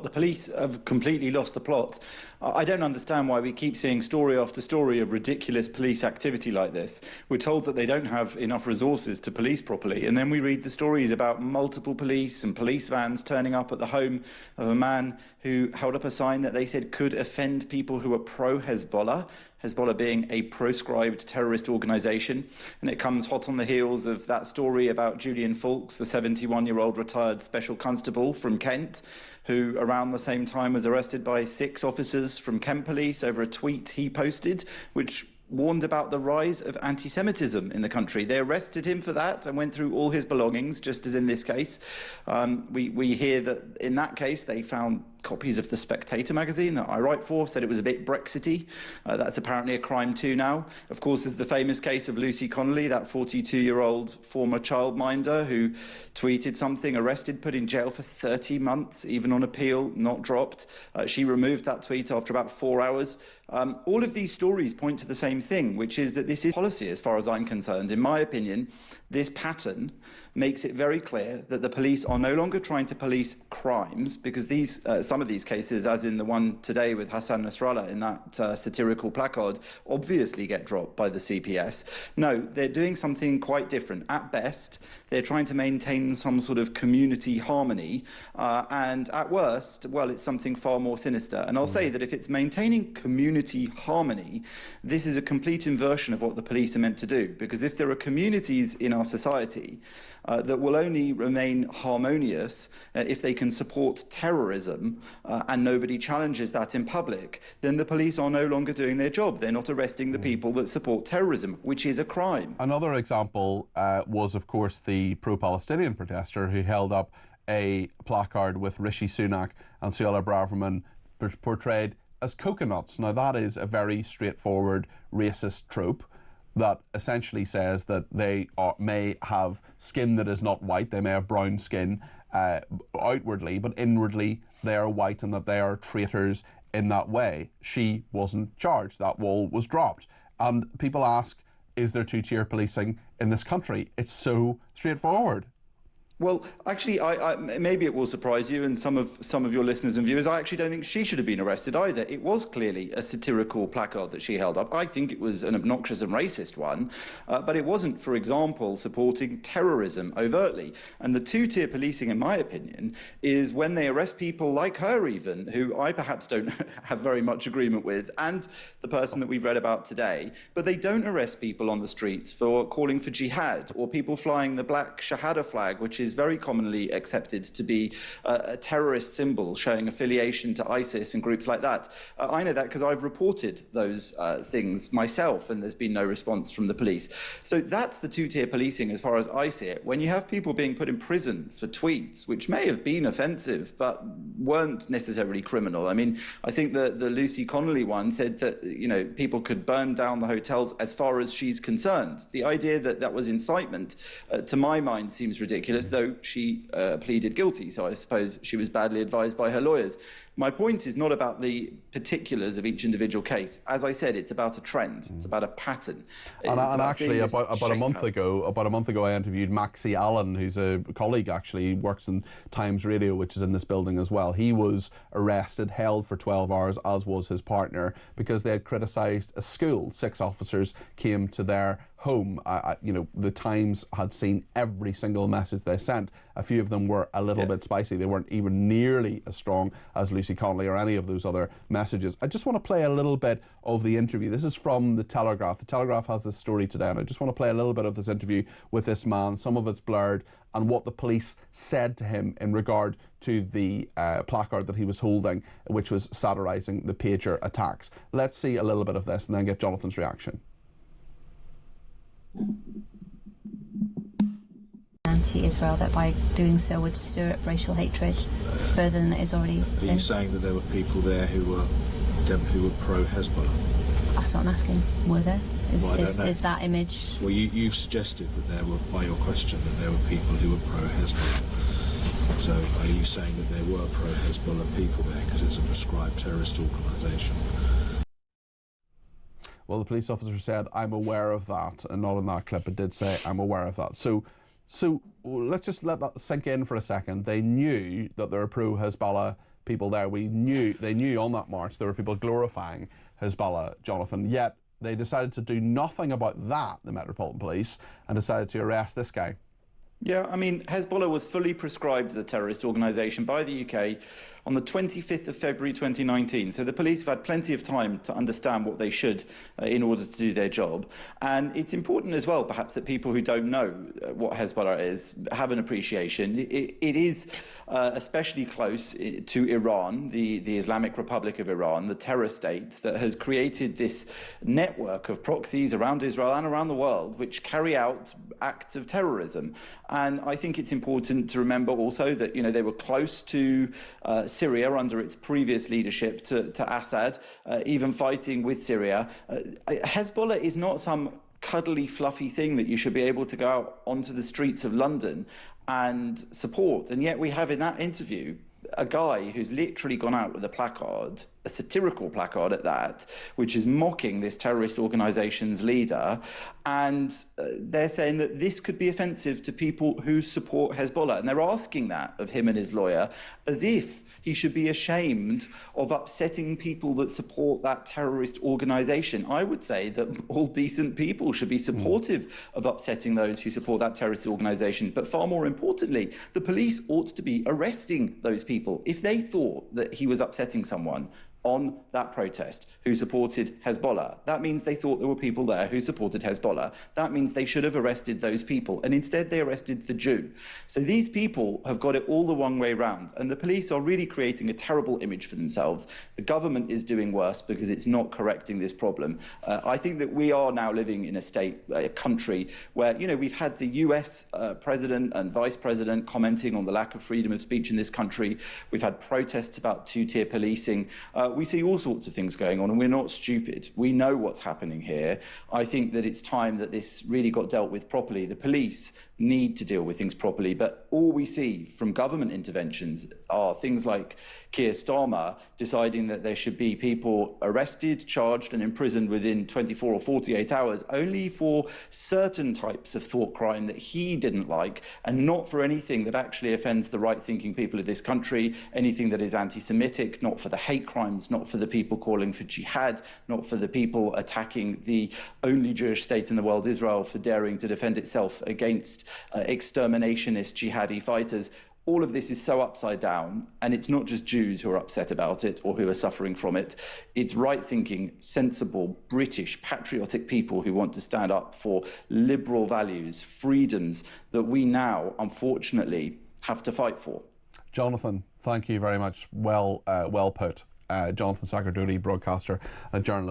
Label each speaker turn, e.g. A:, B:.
A: The police have completely lost the plot. I don't understand why we keep seeing story after story of ridiculous police activity like this. We're told that they don't have enough resources to police properly, and then we read the stories about multiple police and police vans turning up at the home of a man who held up a sign that they said could offend people who are pro-Hezbollah. Hezbollah being a proscribed terrorist organisation, and it comes hot on the heels of that story about Julian Fawkes, the 71-year-old retired special constable from Kent, who around the same time was arrested by 6 officers from Kent Police over a tweet he posted, which warned about the rise of anti-Semitism in the country. They arrested him for that and went through all his belongings, just as in this case. We hear that in that case they found copies of The Spectator magazine that I write for, said it was a bit Brexity. That's apparently a crime too now. Of course, there's the famous case of Lucy Connolly, that 42-year-old former childminder who tweeted something, arrested, put in jail for 30 months, even on appeal, not dropped. She removed that tweet after about 4 hours. All of these stories point to the same thing, which is that this is policy as far as I'm concerned. In my opinion, this pattern makes it very clear that the police are no longer trying to police crimes, because these some of these cases, as in the one today with Hassan Nasrallah in that satirical placard, obviously get dropped by the CPS. No, they're doing something quite different. At best, they're trying to maintain some sort of community harmony, and at worst, well, it's something far more sinister. And I'll say that if it's maintaining community harmony, this is a complete inversion of what the police are meant to do, because if there are communities in our society that will only remain harmonious if they can support terrorism and nobody challenges that in public, then the police are no longer doing their job. They're not arresting the people that support terrorism, which is a crime.
B: Another example was, of course, the pro-Palestinian protester who held up a placard with Rishi Sunak and Suella Braverman portrayed as coconuts. Now, that is a very straightforward racist trope that essentially says that they may have skin that is not white, they may have brown skin outwardly, but inwardly they are white, and that they are traitors in that way. She wasn't charged. That wall was dropped. And people ask, is there two-tier policing in this country? It's so straightforward.
A: Well, actually, maybe it will surprise you and some of your listeners and viewers. I actually don't think she should have been arrested either. It was clearly a satirical placard that she held up. I think it was an obnoxious and racist one, but it wasn't, for example, supporting terrorism overtly. And the two-tier policing, in my opinion, is when they arrest people like her even, who I perhaps don't have very much agreement with, and the person that we've read about today, but they don't arrest people on the streets for calling for jihad, or people flying the black Shahada flag, which is very commonly accepted to be a terrorist symbol showing affiliation to ISIS and groups like that. I know that because I've reported those things myself, and there's been no response from the police. So that's the two-tier policing as far as I see it. When you have people being put in prison for tweets, which may have been offensive, but weren't necessarily criminal. I mean, I think the Lucy Connolly one said that, you know, people could burn down the hotels as far as she's concerned. The idea that that was incitement, to my mind, seems ridiculous, though she pleaded guilty, so I suppose she was badly advised by her lawyers. My point is not about the particulars of each individual case. As I said, it's about a trend. It's about a pattern.
B: And actually, about a month ago, I interviewed Maxie Allen, who's a colleague, actually, works in Times Radio, which is in this building as well. He was arrested, held for 12 hours, as was his partner, because they had criticised a school. 6 officers came to their home. You know, the Times had seen every single message they sent. A few of them were a little bit spicy. They weren't even nearly as strong as Lucy Connolly or any of those other messages. I just want to play a little bit of the interview. This is from The Telegraph. The Telegraph has this story today, and I just want to play a little bit of this interview with this man. Some of it's blurred, and what the police said to him in regard to the placard that he was holding, which was satirising the pager attacks. Let's see a little bit of this and then get Jonathan's reaction.
C: Anti-Israel, that by doing so would stir up racial hatred further than it is already.
D: Are you saying that there were people there who were pro-Hezbollah?
C: That's what I'm asking. Were there?
D: Well,
C: is that image?
D: Well, you've suggested that there were, by your question, that there were people who were pro-Hezbollah. So are you saying that there were pro-Hezbollah people there because it's a prescribed terrorist organisation?
B: Well, the police officer said, I'm aware of that, and not in that clip, but did say, I'm aware of that. So let's just let that sink in for a second. They knew that there were pro-Hezbollah people there. They knew on that march there were people glorifying Hezbollah, Jonathan, yet they decided to do nothing about that, the Metropolitan Police, and decided to arrest this guy.
A: Yeah, I mean, Hezbollah was fully prescribed as a terrorist organisation by the UK on the 25th of February 2019. So the police have had plenty of time to understand what they should in order to do their job. And it's important as well, perhaps, that people who don't know what Hezbollah is have an appreciation. It is especially close to Iran, the Islamic Republic of Iran, the terror state that has created this network of proxies around Israel and around the world which carry out acts of terrorism. And I think it's important to remember also that, they were close to Syria under its previous leadership to Assad, even fighting with Syria. Hezbollah is not some cuddly, fluffy thing that you should be able to go out onto the streets of London and support. And yet we have in that interview a guy who's literally gone out with a placard, a satirical placard at that, which is mocking this terrorist organisation's leader. And they're saying that this could be offensive to people who support Hezbollah. And they're asking that of him and his lawyer as if he should be ashamed of upsetting people that support that terrorist organisation. I would say that all decent people should be supportive of upsetting those who support that terrorist organisation. But far more importantly, the police ought to be arresting those people. If they thought that he was upsetting someone on that protest who supported Hezbollah, that means they thought there were people there who supported Hezbollah. That means they should have arrested those people. And instead they arrested the Jew. So these people have got it all the wrong way round. And the police are really creating a terrible image for themselves. The government is doing worse because it's not correcting this problem. I think that we are now living in a country where, we've had the US president and vice president commenting on the lack of freedom of speech in this country. We've had protests about two-tier policing. We see all sorts of things going on, and we're not stupid. We know what's happening here. I think that it's time that this really got dealt with properly. The police need to deal with things properly, but all we see from government interventions are things like Keir Starmer deciding that there should be people arrested, charged and imprisoned within 24 or 48 hours only for certain types of thought crime that he didn't like, and not for anything that actually offends the right-thinking people of this country, anything that is anti-Semitic, not for the hate crimes, not for the people calling for jihad, not for the people attacking the only Jewish state in the world, Israel, for daring to defend itself against exterminationist jihadi fighters. All of this is so upside down, and it's not just Jews who are upset about it or who are suffering from it. It's right-thinking, sensible, British, patriotic people who want to stand up for liberal values, freedoms that we now, unfortunately, have to fight for.
B: Jonathan, thank you very much. Well put. Jonathan Sacerdoti, broadcaster and journalist.